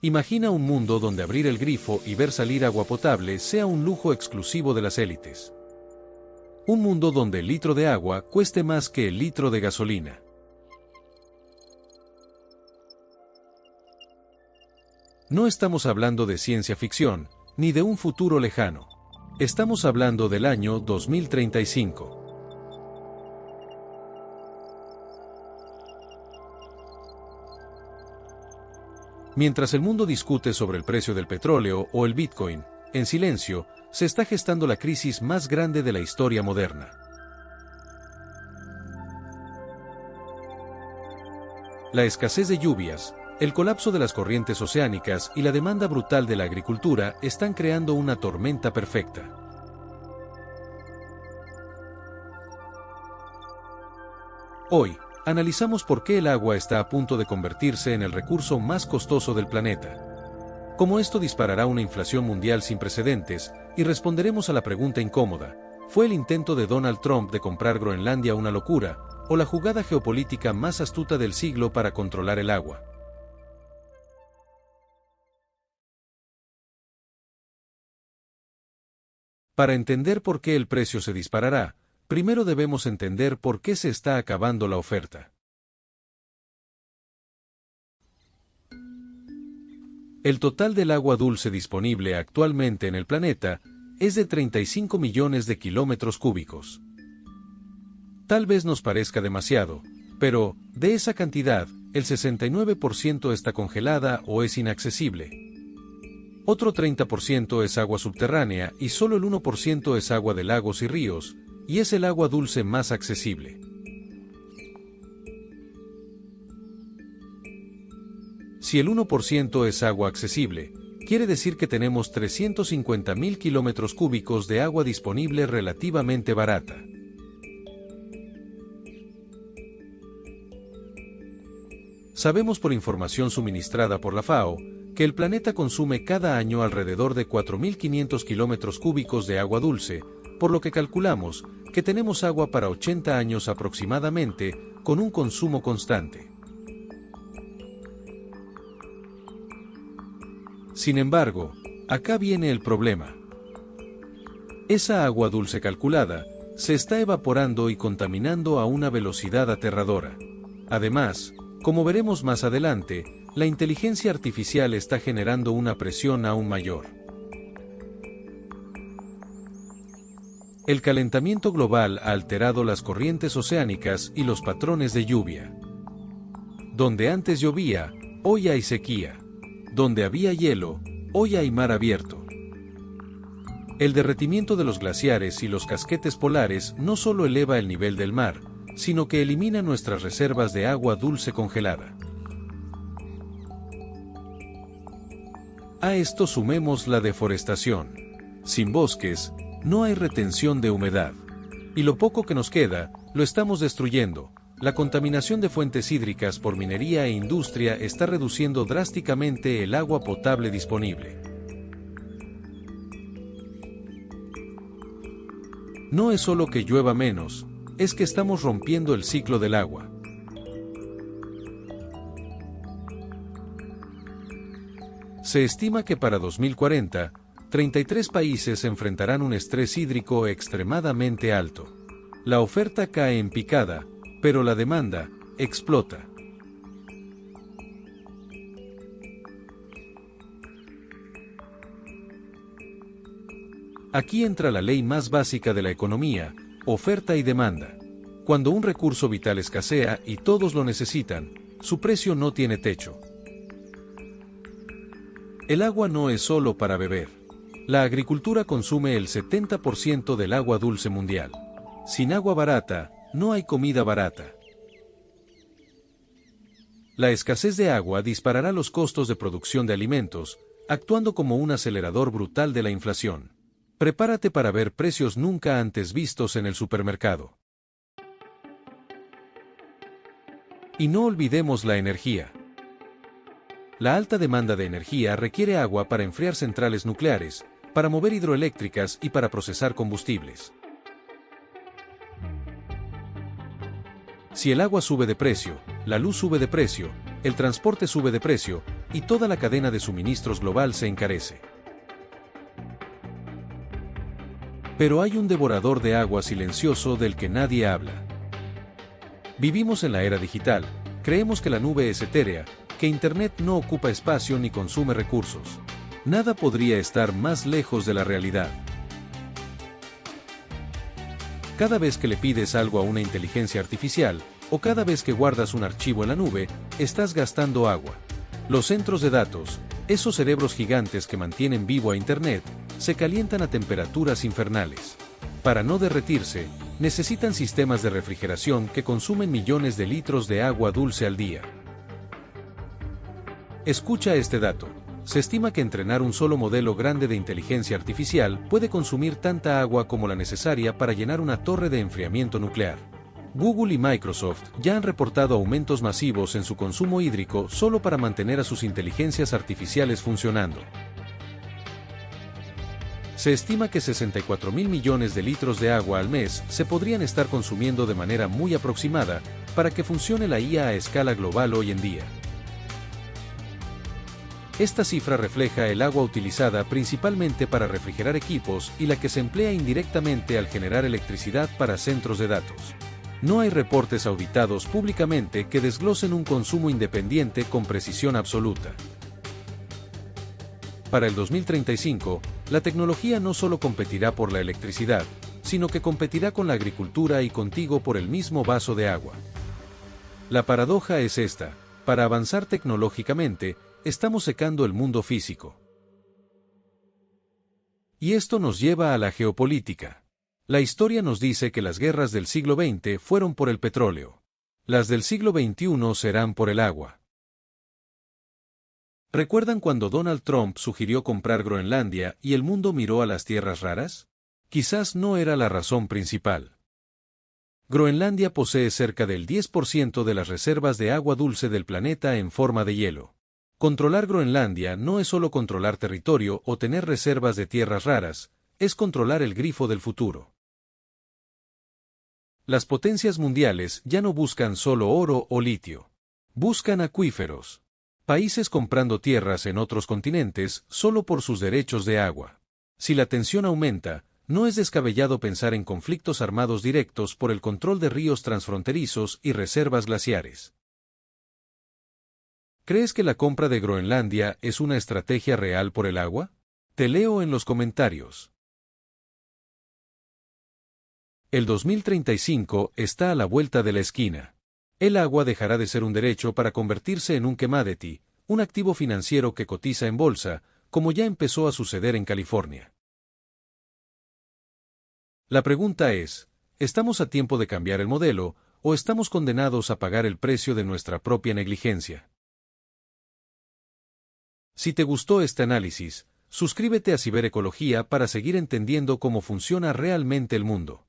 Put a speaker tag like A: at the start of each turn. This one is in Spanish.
A: Imagina un mundo donde abrir el grifo y ver salir agua potable sea un lujo exclusivo de las élites. Un mundo donde el litro de agua cueste más que el litro de gasolina. No estamos hablando de ciencia ficción, ni de un futuro lejano. Estamos hablando del año 2035. Mientras el mundo discute sobre el precio del petróleo o el Bitcoin, en silencio, se está gestando la crisis más grande de la historia moderna. La escasez de lluvias, el colapso de las corrientes oceánicas y la demanda brutal de la agricultura están creando una tormenta perfecta. Hoy, analizamos por qué el agua está a punto de convertirse en el recurso más costoso del planeta. Cómo esto disparará una inflación mundial sin precedentes, y responderemos a la pregunta incómoda: ¿fue el intento de Donald Trump de comprar Groenlandia una locura, o la jugada geopolítica más astuta del siglo para controlar el agua? Para entender por qué el precio se disparará, primero debemos entender por qué se está acabando la oferta. El total del agua dulce disponible actualmente en el planeta es de 35 millones de kilómetros cúbicos. Tal vez nos parezca demasiado, pero, de esa cantidad, el 69% está congelada o es inaccesible. Otro 30% es agua subterránea y solo el 1% es agua de lagos y ríos, y es el agua dulce más accesible. Si el 1% es agua accesible, quiere decir que tenemos 350.000 kilómetros cúbicos de agua disponible relativamente barata. Sabemos por información suministrada por la FAO, que el planeta consume cada año alrededor de 4.500 kilómetros cúbicos de agua dulce, por lo que calculamos que tenemos agua para 80 años aproximadamente, con un consumo constante. Sin embargo, acá viene el problema. Esa agua dulce calculada se está evaporando y contaminando a una velocidad aterradora. Además, como veremos más adelante, la inteligencia artificial está generando una presión aún mayor. El calentamiento global ha alterado las corrientes oceánicas y los patrones de lluvia. Donde antes llovía, hoy hay sequía. Donde había hielo, hoy hay mar abierto. El derretimiento de los glaciares y los casquetes polares no solo eleva el nivel del mar, sino que elimina nuestras reservas de agua dulce congelada. A esto sumemos la deforestación. Sin bosques, no hay retención de humedad. Y lo poco que nos queda, lo estamos destruyendo. La contaminación de fuentes hídricas por minería e industria está reduciendo drásticamente el agua potable disponible. No es solo que llueva menos, es que estamos rompiendo el ciclo del agua. Se estima que para 2040, 33 países enfrentarán un estrés hídrico extremadamente alto. La oferta cae en picada, pero la demanda explota. Aquí entra la ley más básica de la economía: oferta y demanda. Cuando un recurso vital escasea y todos lo necesitan, su precio no tiene techo. El agua no es solo para beber. La agricultura consume el 70% del agua dulce mundial. Sin agua barata, no hay comida barata. La escasez de agua disparará los costos de producción de alimentos, actuando como un acelerador brutal de la inflación. Prepárate para ver precios nunca antes vistos en el supermercado. Y no olvidemos la energía. La alta demanda de energía requiere agua para enfriar centrales nucleares, para mover hidroeléctricas y para procesar combustibles. Si el agua sube de precio, la luz sube de precio, el transporte sube de precio, y toda la cadena de suministros global se encarece. Pero hay un devorador de agua silencioso del que nadie habla. Vivimos en la era digital, creemos que la nube es etérea, que Internet no ocupa espacio ni consume recursos. Nada podría estar más lejos de la realidad. Cada vez que le pides algo a una inteligencia artificial, o cada vez que guardas un archivo en la nube, estás gastando agua. Los centros de datos, esos cerebros gigantes que mantienen vivo a Internet, se calientan a temperaturas infernales. Para no derretirse, necesitan sistemas de refrigeración que consumen millones de litros de agua dulce al día. Escucha este dato. Se estima que entrenar un solo modelo grande de inteligencia artificial puede consumir tanta agua como la necesaria para llenar una torre de enfriamiento nuclear. Google y Microsoft ya han reportado aumentos masivos en su consumo hídrico solo para mantener a sus inteligencias artificiales funcionando. Se estima que 64.000 millones de litros de agua al mes se podrían estar consumiendo de manera muy aproximada para que funcione la IA a escala global hoy en día. Esta cifra refleja el agua utilizada principalmente para refrigerar equipos y la que se emplea indirectamente al generar electricidad para centros de datos. No hay reportes auditados públicamente que desglosen un consumo independiente con precisión absoluta. Para el 2035, la tecnología no solo competirá por la electricidad, sino que competirá con la agricultura y contigo por el mismo vaso de agua. La paradoja es esta: para avanzar tecnológicamente, estamos secando el mundo físico. Y esto nos lleva a la geopolítica. La historia nos dice que las guerras del siglo XX fueron por el petróleo. Las del siglo XXI serán por el agua. ¿Recuerdan cuando Donald Trump sugirió comprar Groenlandia y el mundo miró a las tierras raras? Quizás no era la razón principal. Groenlandia posee cerca del 10% de las reservas de agua dulce del planeta en forma de hielo. Controlar Groenlandia no es solo controlar territorio o tener reservas de tierras raras, es controlar el grifo del futuro. Las potencias mundiales ya no buscan solo oro o litio. Buscan acuíferos. Países comprando tierras en otros continentes solo por sus derechos de agua. Si la tensión aumenta, no es descabellado pensar en conflictos armados directos por el control de ríos transfronterizos y reservas glaciares. ¿Crees que la compra de Groenlandia es una estrategia real por el agua? Te leo en los comentarios. El 2035 está a la vuelta de la esquina. El agua dejará de ser un derecho para convertirse en un commodity, un activo financiero que cotiza en bolsa, como ya empezó a suceder en California. La pregunta es, ¿estamos a tiempo de cambiar el modelo, o estamos condenados a pagar el precio de nuestra propia negligencia? Si te gustó este análisis, suscríbete a Ciberecología para seguir entendiendo cómo funciona realmente el mundo.